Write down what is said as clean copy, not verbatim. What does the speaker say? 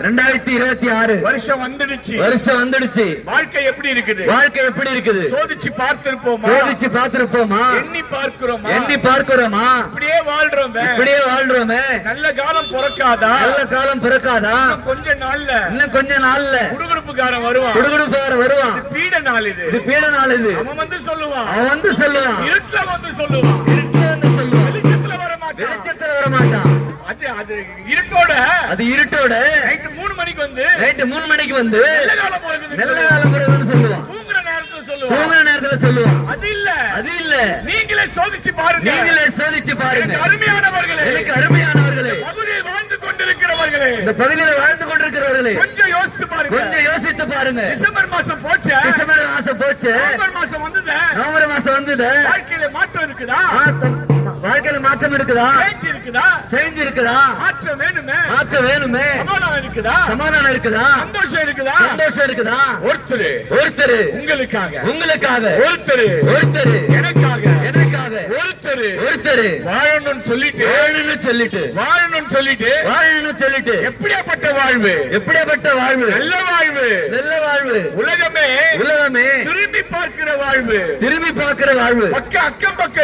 2026 வருஷம் வந்துடுச்சு. வாழ்க்கை எப்படி இருக்குது? சோதிச்சு பார்த்திருப்போமா? எண்ணி பார்க்கிறோமா? இப்படியே வாழ்றோமே. நல்ல காலம் பிறக்காதா? இன்னும் கொஞ்ச நாள்ல குடுகுடுப்புக்காரன் வருவான். இது பீட நாள். அவன் வந்து சொல்லுவான். இருட்டுல வந்து சொல்லுவான். வெளிச்சத்துல வர மாட்டான். அது இருட்டோட நைட்டு 3 மணிக்கு வந்து நல்ல காலம் பிறகுதுன்னு சொல்லுவான். தூங்குற நேரத்துல சொல்லுவான். அது இல்ல நீங்களே சோதிச்சு பாருங்க. அருமையானவர்களே, பகுதியில் வாழ்ந்து கொண்டிருக்கிறவர்களே, கொஞ்சம் யோசித்து பாருங்க. டிசம்பர் மாசம் போச்சு. நவம்பர் மாசம் வந்தது. வாழ்க்கையில மாற்றம் இருக்குதா? சேஞ்ச் இருக்குதா? மாற்றம் வேணுமே. சமாதானம் இருக்குதா? சந்தோஷம் இருக்குதா? ஒருத்தர் உங்களுக்காக, ஒருத்தர் எனக்காக, ஒருத்தர் வாழணும்னு சொல்லிட்டு எப்படியாப்பட்ட வாழ்வு? நல்ல வாழ்வு. உலகமே திரும்பி பார்க்கிற வாழ்வு. அக்கம் பக்கம்